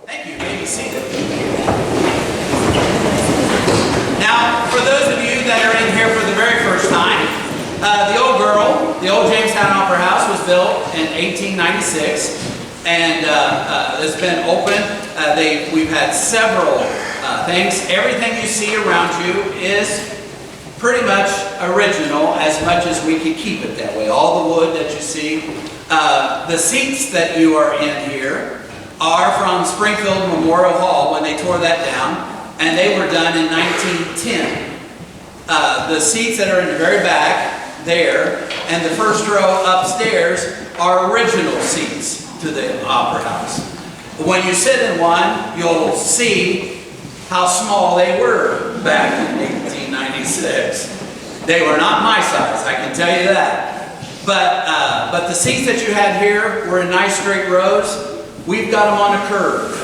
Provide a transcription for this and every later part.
Thank you. You may be seated. Now, for those of you that are in here for the very first time, the old Jamestown Opera House was built in 1896, and it's been open. We've had several things. Everything you see around you is pretty much original, as much as we can keep it that way. All the wood that you see. The seats that you are in here are from Springfield Memorial Hall when they tore that down, and they were done in 1910. The seats that are in the very back there and the first row upstairs are original seats to the Opera House. When you sit in one, you'll see how small they were back in 1896. They were not my size, I can tell you that. But the seats that you had here were in nice straight rows. We've got them on a curve.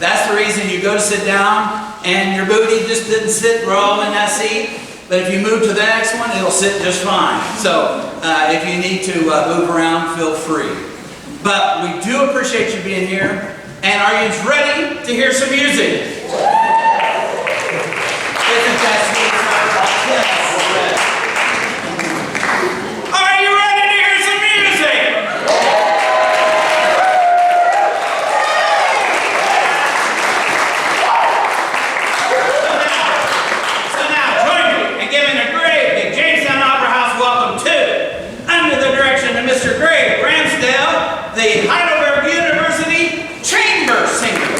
That's the reason you go to sit down and your booty just didn't sit raw in that seat. But if you move to the next one, it'll sit just fine. So if you need to move around, feel free. But we do appreciate you being here. And are you ready to hear some music? Isn't that sweet? Are you ready to hear some music? So now join me in giving a great big Jamestown Opera House welcome to, under the direction of Mr. Greg Ramsdale, the Heidelberg University Chamber Singers.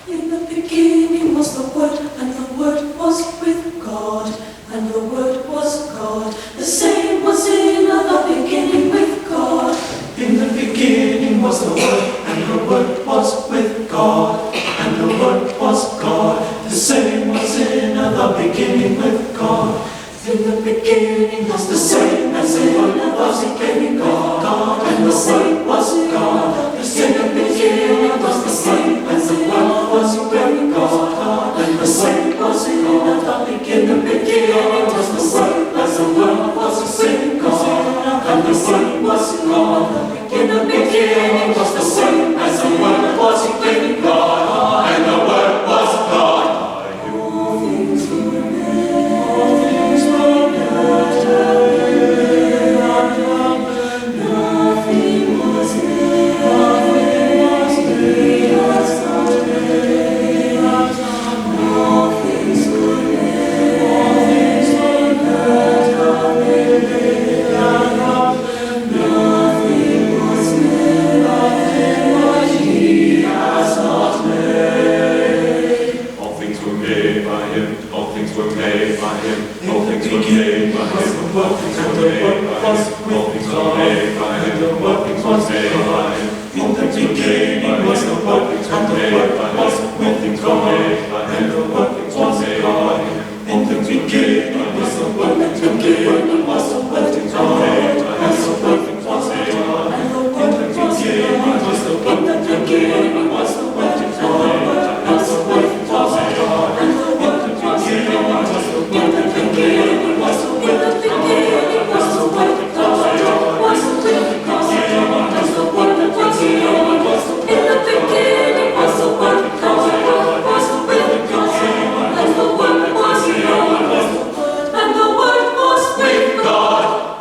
In the beginning was the Word, and the Word was with God, and the Word was God. The same was in the beginning with God. In the beginning was the Word, and the Word was with God, and the Word was God. The same was in the beginning with God. In the beginning was The same as the Word was beginning with God, and the Word was God. The same beginning was the same as the Word was with God, and the Word was God. In the beginning was the Word as the Word was with God, and the Word was God. In the beginning was the same as the Word was with God, and the Word was God. all things were made. Nothing was made. All things were Nothing was made that He has not made. All things were made by Him, all things were made by Him, all things were made by Him, all things were made by Him, all things were made by Him, all things were made by Him. In the beginning was the Word, and the Word was with God, and the Word was God. In the beginning was the Word, and the Word was with God, and the Word was God. In the beginning was the Word, and the beginning was the Word with God, and the Word was God. In the beginning was the Word, and the beginning was the Word with God, was the Word with God, was the Word with God, was the Word with God. In the beginning was the Word, and the Word was with God, and the Word was God, and the Word was with God.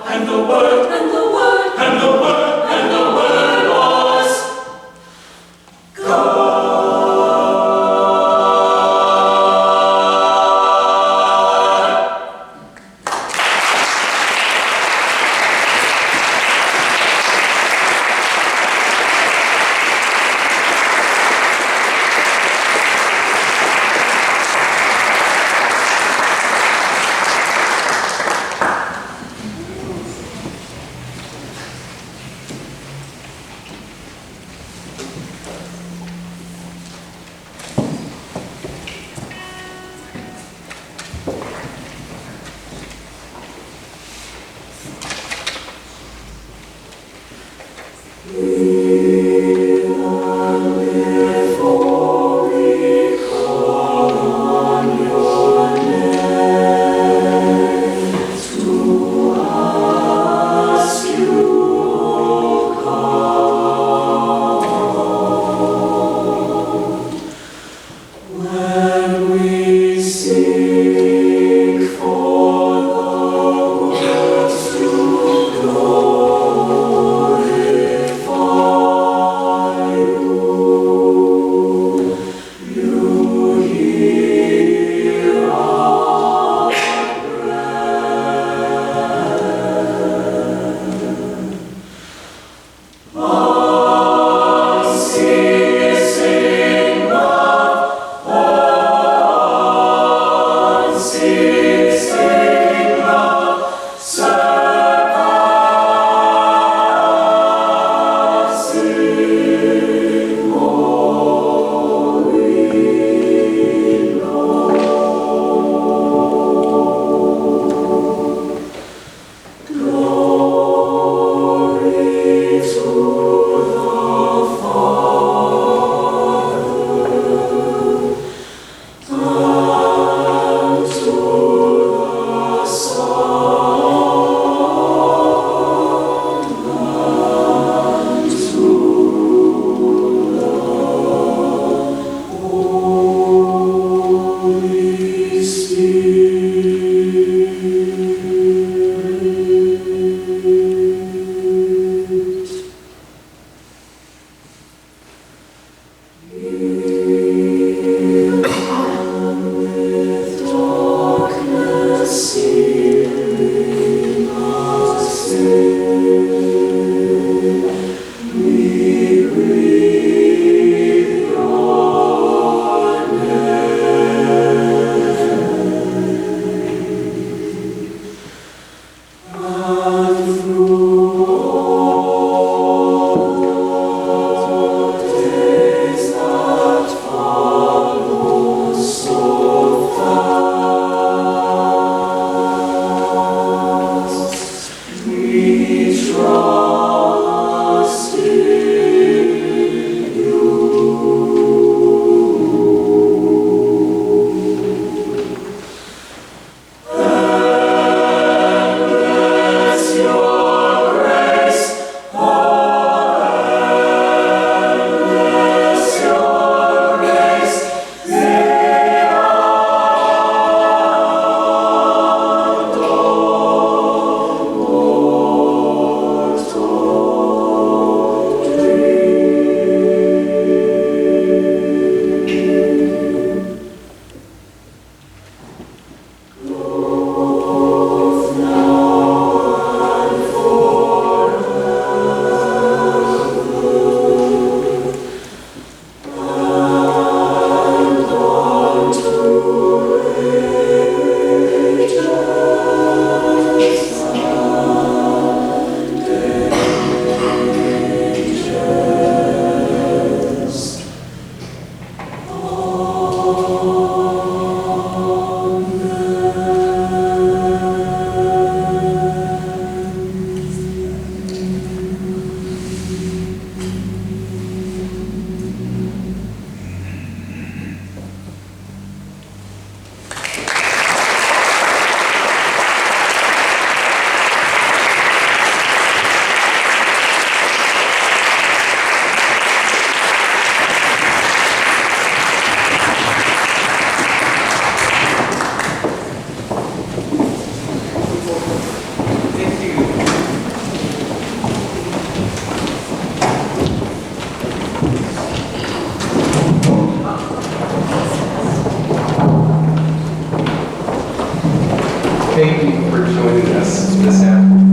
thank you for joining us this afternoon.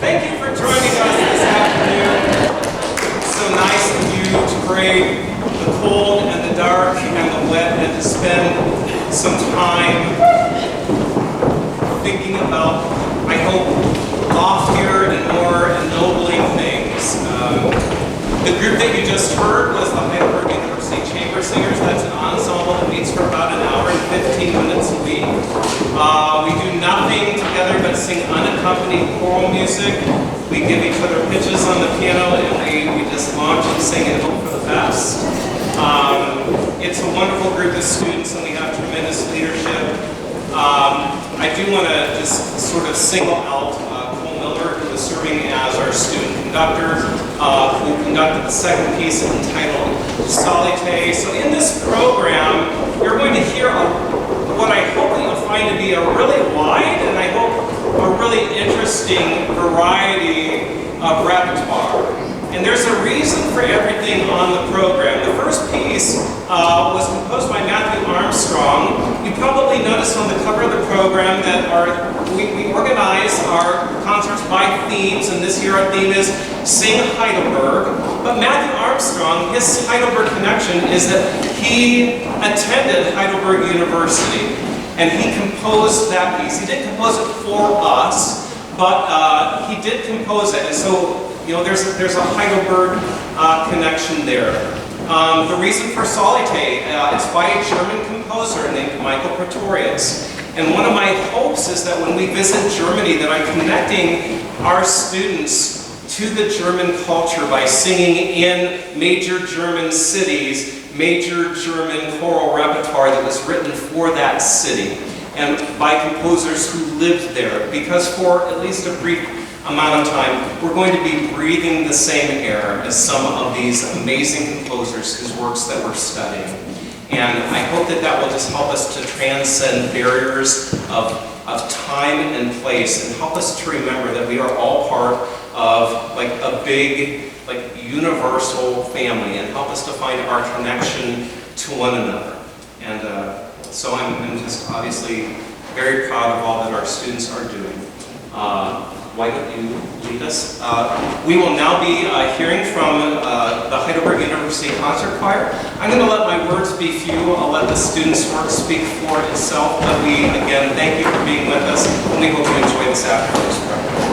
Thank you for joining us this afternoon. It's so nice of you to brave the cold and the dark and the wet and to spend some time thinking about, I hope, loftier and more ennobling things. The group that you just heard was the Heidelberg University Chamber Singers. That's an ensemble that meets for about an hour and 15 minutes a week. We do nothing together but sing unaccompanied choral music. We give each other pitches on the piano and we just launch and sing and hope for the best. It's a wonderful group of students and we have tremendous leadership. I do want to just sort of single out Cole Miller, who is serving as our student conductor, who conducted the second piece entitled Solite. So in this program, you're going to hear what I hope that you'll find to be a really wide and I hope a really interesting variety of repertoire. And there's a reason for everything on the program. The first piece was composed by Matthew Armstrong. You probably noticed on the cover of the program that we organize our concerts by themes, and this year our theme is Sing Heidelberg. But Matthew Armstrong, his Heidelberg connection is that he attended Heidelberg University, and he composed that piece. He didn't compose it for us, but he did compose it, and so there's a Heidelberg connection there. The reason for Solite, it's by a German composer named Michael Pretorius. And one of my hopes is that when we visit Germany that I'm connecting our students to the German culture by singing in major German cities, major German choral repertoire that was written for that city and by composers who lived there. Because for at least a brief amount of time, we're going to be breathing the same air as some of these amazing composers whose works that we're studying. And I hope that that will just help us to transcend barriers of time and place and help us to remember that we are all part of like a big, universal family and help us to find our connection to one another. And so I'm just obviously very proud of all that our students are doing. Why don't you lead us? We will now be hearing from the Heidelberg University Concert Choir. I'm going to let my words be few. I'll let the students' work speak for itself. But we, again, thank you for being with us, and we hope you enjoy this afternoon's program.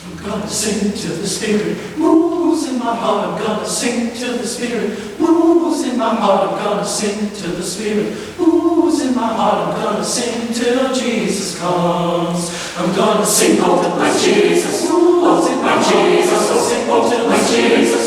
I'm gonna sing till the Spirit moves in my heart. I'm gonna sing till the Spirit moves in my heart. I'm gonna sing till the Spirit moves in my heart. I'm gonna sing till Jesus comes. I'm gonna sing till my Jesus moves in my Jesus. I'll sing till my Jesus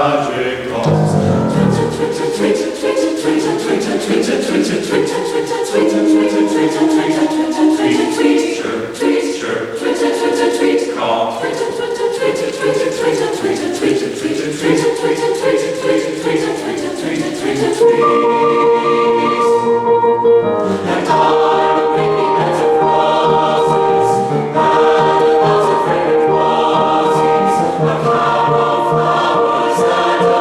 magic calls. Flowers that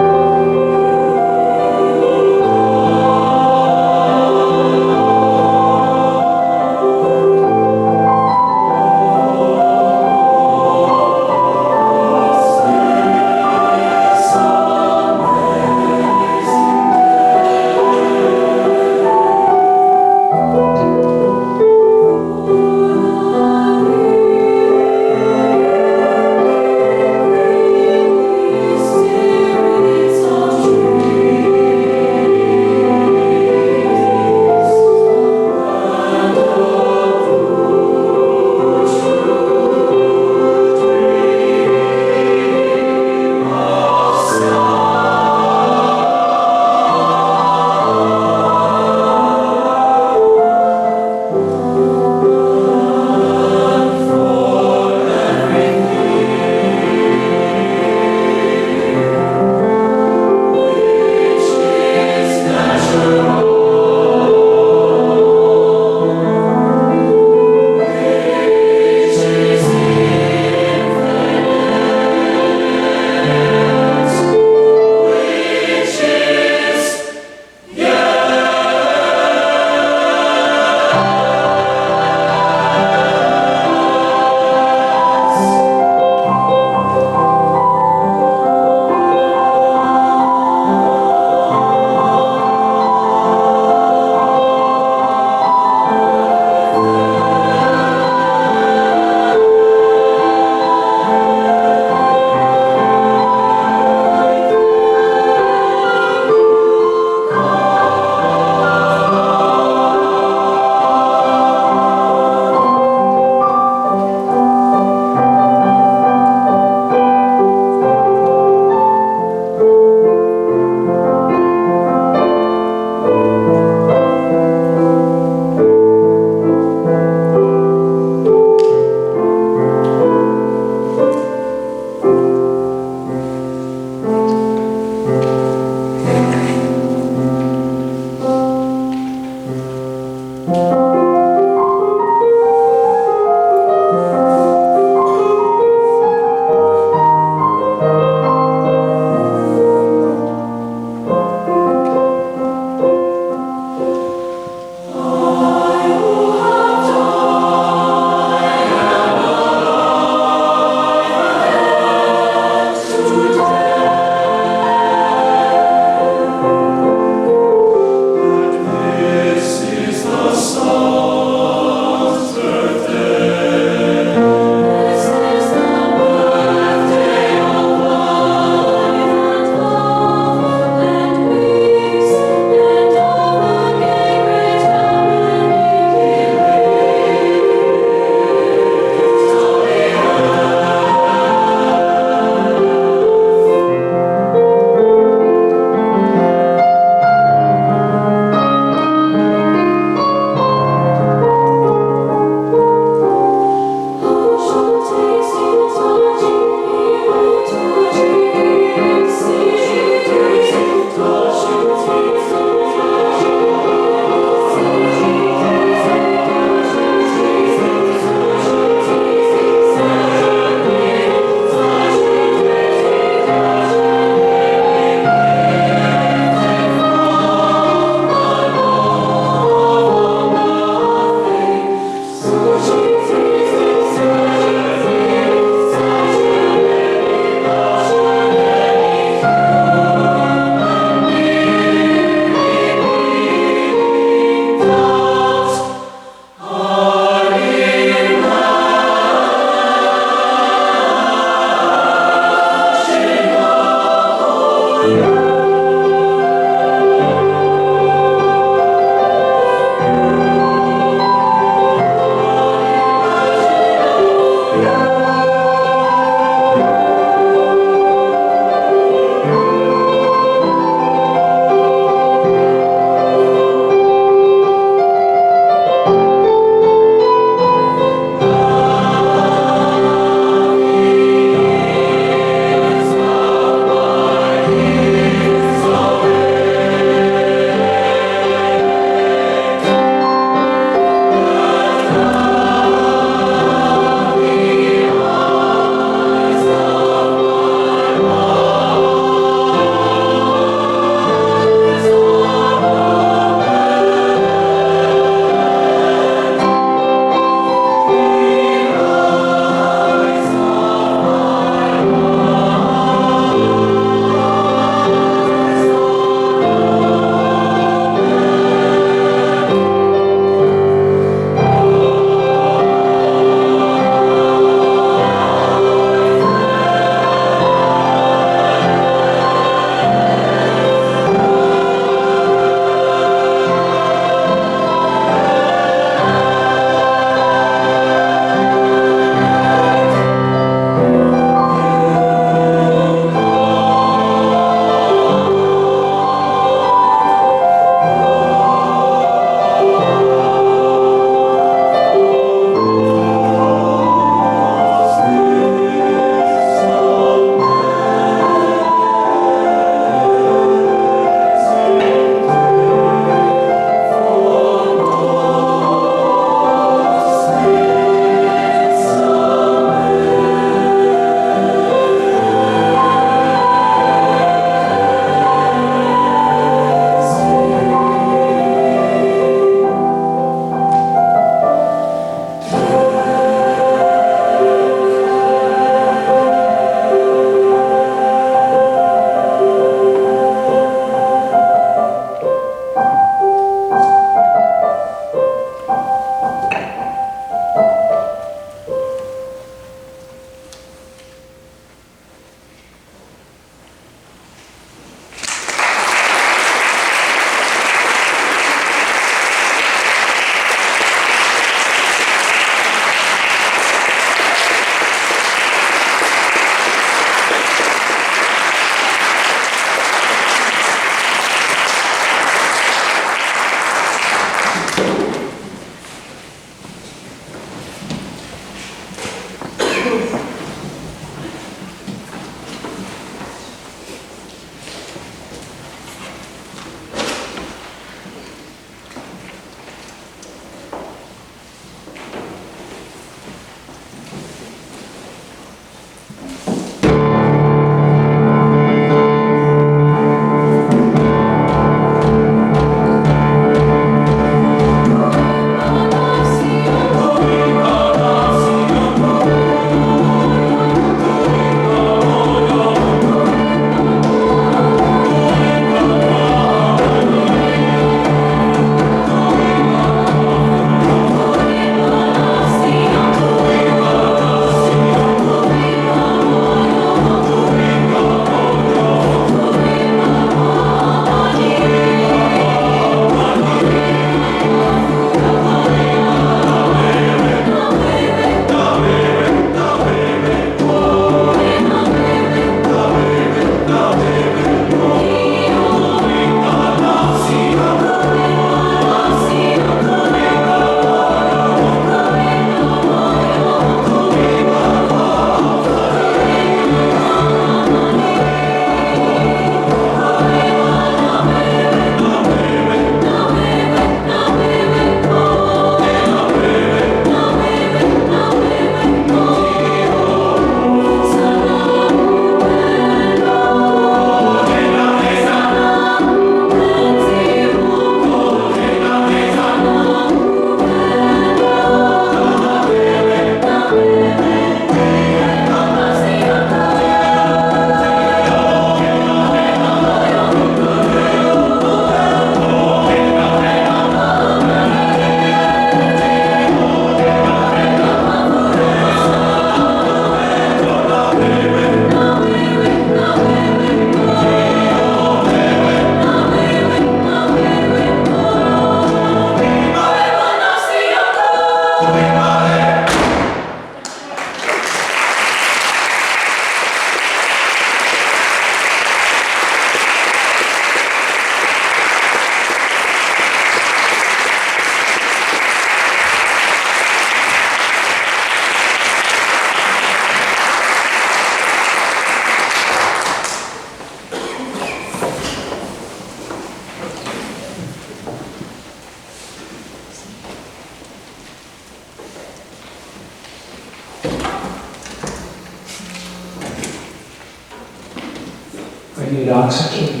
need oxygen.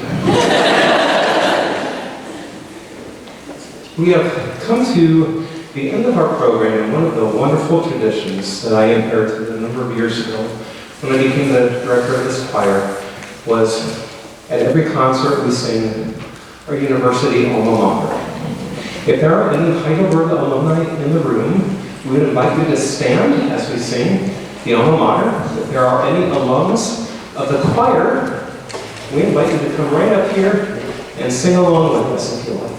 We have come to the end of our program, and one of the wonderful traditions that I inherited a number of years ago when I became the director of this choir was at every concert we sing our university alma mater. If there are any Heidelberg alumni in the room, we would invite you to stand as we sing the alma mater. If there are any alums of the choir, we invite you to come right up here and sing along with us if you like.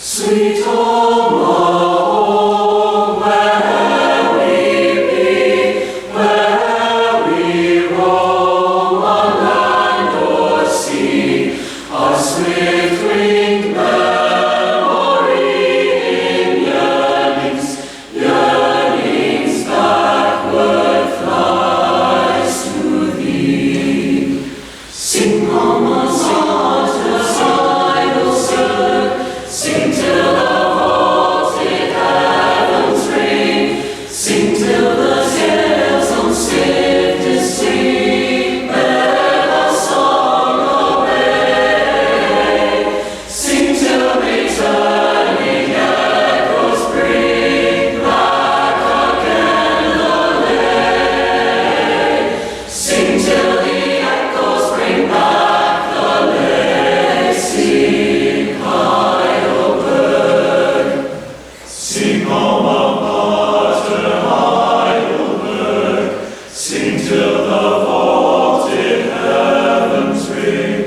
Sweet home, where we roam on land or sea, our swift winged memory in yearnings backward flies to thee. Sing on the waters, idle sir, sing till the vaulted heavens ring, sing till the sails on swiftest swing, bear the song away. Sing till returning echoes bring back again the lay. Sing till the echoes bring back the lay. Sing Heidelberg. Sing alma mater Heidelberg. Sing till the vaulted heavens ring.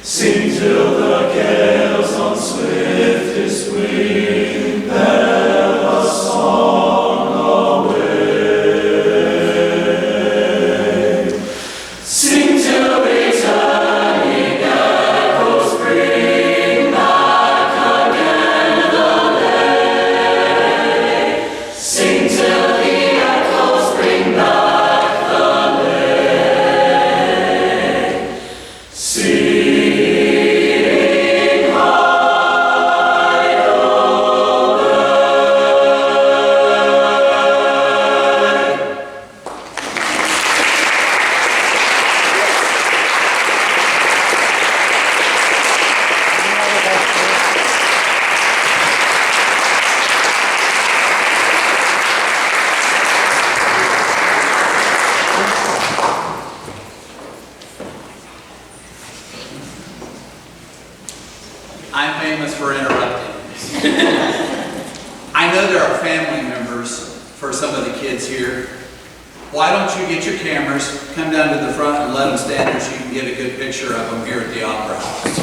Sing till the gales on swiftest wing bear the song away. Sing till returning echoes bring back again the lay. Sing till the echoes bring back the lay. Sing Heidelberg. I'm famous for interrupting. I know there are family members for some of the kids here. Why don't you get your cameras, come down to the front and let them stand there so you can get a good picture of them here at the Opera House.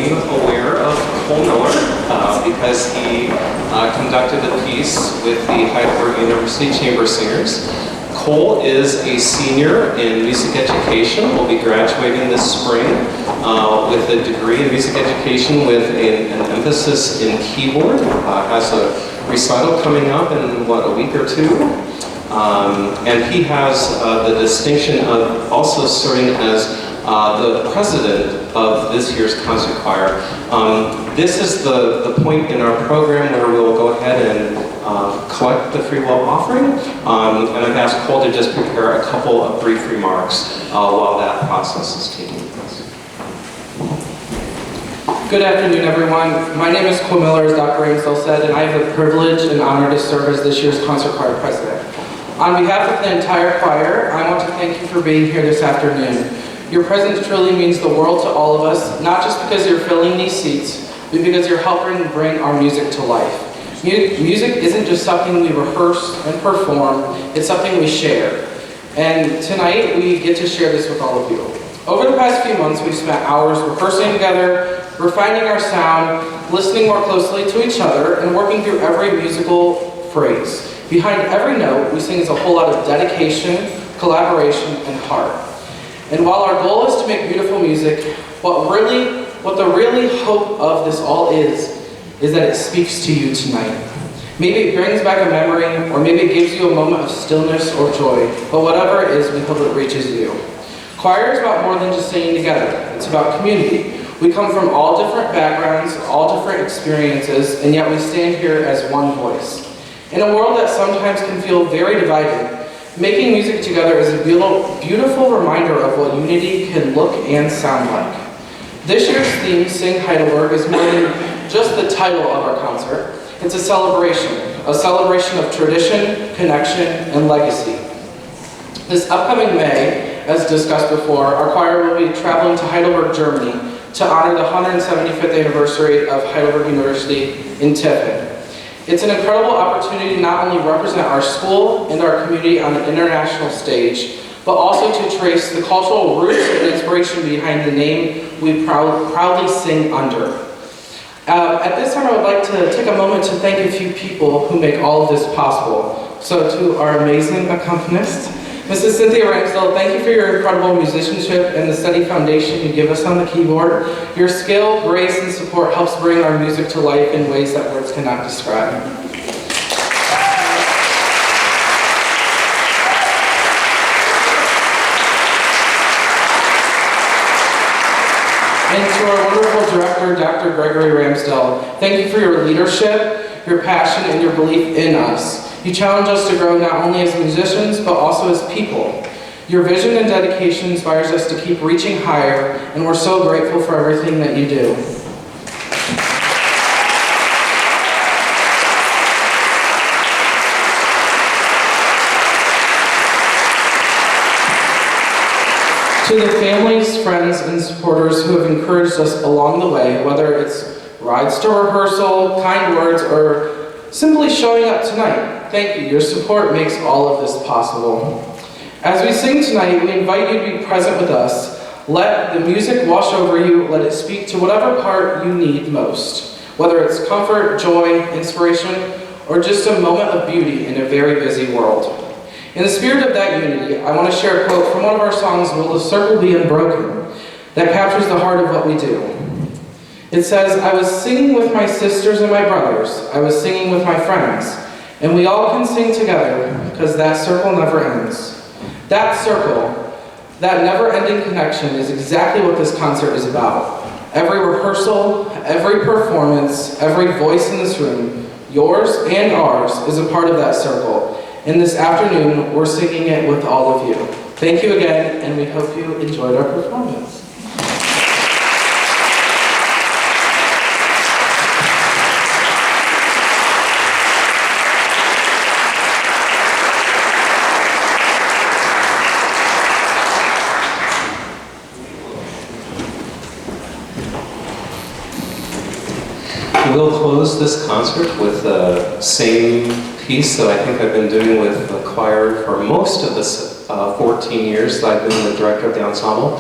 became aware of Cole Miller because he conducted a piece with the Heidelberg University Chamber Singers. Cole is a senior in music education, will be graduating this spring with a degree in music education with an emphasis in keyboard. Has a recital coming up in, a week or two? And he has the distinction of also serving as the president of this year's concert choir. This is the point in our program where we'll go ahead and collect the free will offering, and I've asked Cole to just prepare a couple of brief remarks while that process is taking place. Good afternoon, everyone. My name is Cole Miller, as Dr. Ramsdell said, and I have the privilege and honor to serve as this year's concert choir president. On behalf of the entire choir, I want to thank you for being here this afternoon. Your presence truly means the world to all of us, not just because you're filling these seats, but because you're helping bring our music to life. Music isn't just something we rehearse and perform, it's something we share. And tonight, we get to share this with all of you. Over the past few months, we've spent hours rehearsing together, refining our sound, listening more closely to each other, and working through every musical phrase. Behind every note, we sing is a whole lot of dedication, collaboration, and heart. And while our goal is to make beautiful music, what the really hope of this all is that it speaks to you tonight. Maybe it brings back a memory, or maybe it gives you a moment of stillness or joy, but whatever it is, we hope it reaches you. Choir is about more than just singing together. It's about community. We come from all different backgrounds, all different experiences, and yet we stand here as one voice. In a world that sometimes can feel very divided, making music together is a beautiful reminder of what unity can look and sound like. This year's theme, Sing Heidelberg, is more than just the title of our concert. It's a celebration of tradition, connection, and legacy. This upcoming May, as discussed before, our choir will be traveling to Heidelberg, Germany to honor the 175th anniversary of Heidelberg University in Tiffin. It's an incredible opportunity to not only represent our school and our community on an international stage, but also to trace the cultural roots and inspiration behind the name we proudly sing under. At this time, I would like to take a moment to thank a few people who make all of this possible. So to our amazing accompanist, Mrs. Cynthia Ramsdell, thank you for your incredible musicianship and the steady foundation you give us on the keyboard. Your skill, grace, and support helps bring our music to life in ways that words cannot describe. And to our wonderful director, Dr. Gregory Ramsdell, thank you for your leadership, your passion, and your belief in us. You challenge us to grow not only as musicians, but also as people. Your vision and dedication inspires us to keep reaching higher, and we're so grateful for everything that you do. To the families, friends, and supporters who have encouraged us along the way, whether it's rides to rehearsal, kind words, or simply showing up tonight, thank you. Your support makes all of this possible. As we sing tonight, we invite you to be present with us. Let the music wash over you. Let it speak to whatever part you need most, whether it's comfort, joy, inspiration, or just a moment of beauty in a very busy world. In the spirit of that unity, I want to share a quote from one of our songs, Will the Circle Be Unbroken, that captures the heart of what we do. It says, I was singing with my sisters and my brothers. I was singing with my friends. And we all can sing together because that circle never ends. That circle, that never-ending connection is exactly what this concert is about. Every rehearsal, every performance, every voice in this room, yours and ours, is a part of that circle. And this afternoon, we're singing it with all of you. Thank you again, and we hope you enjoyed our performance. We'll close this concert with the same piece that I think I've been doing with the choir for most of the 14 years that I've been the director of the ensemble.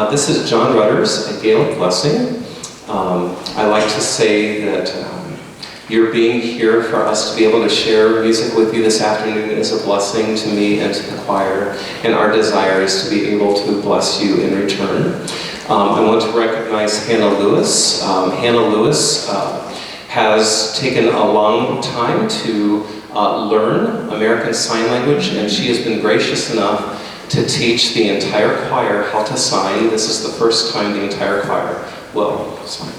This is John Rutter's A Gaelic Blessing. I like to say that your being here for us to be able to share music with you this afternoon is a blessing to me and to the choir, and our desire is to be able to bless you in return. I want to recognize Hannah Lewis. Hannah Lewis has taken a long time to learn American Sign Language, and she has been gracious enough to teach the entire choir how to sign. This is the first time the entire choir will sign.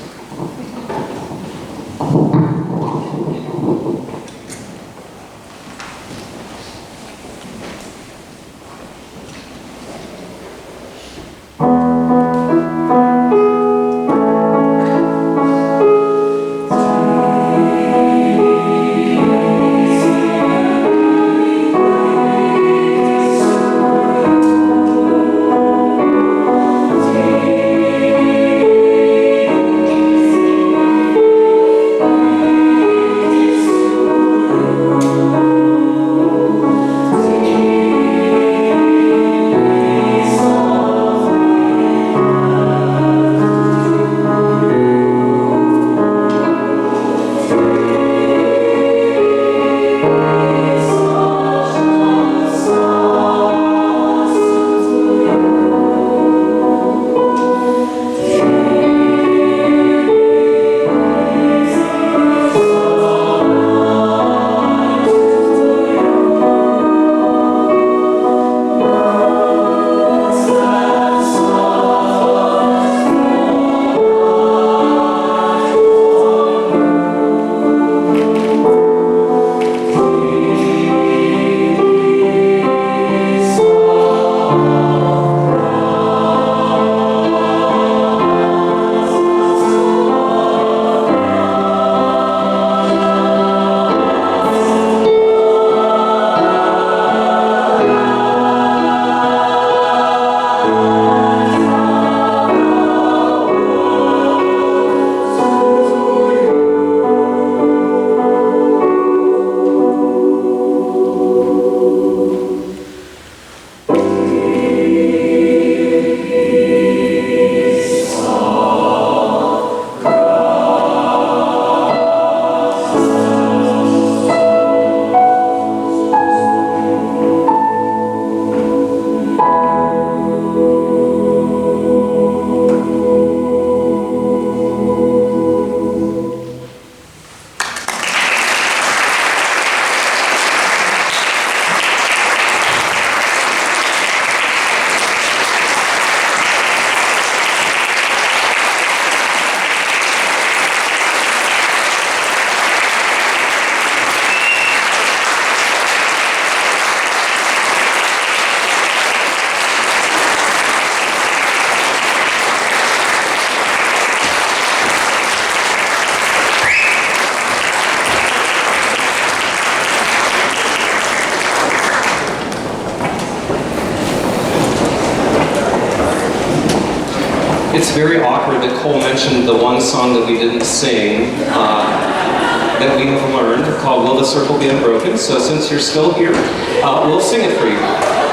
It's very awkward that Cole mentioned the one song that we didn't sing that we have learned called Will the Circle Be Unbroken. So since you're still here, we'll sing it for you.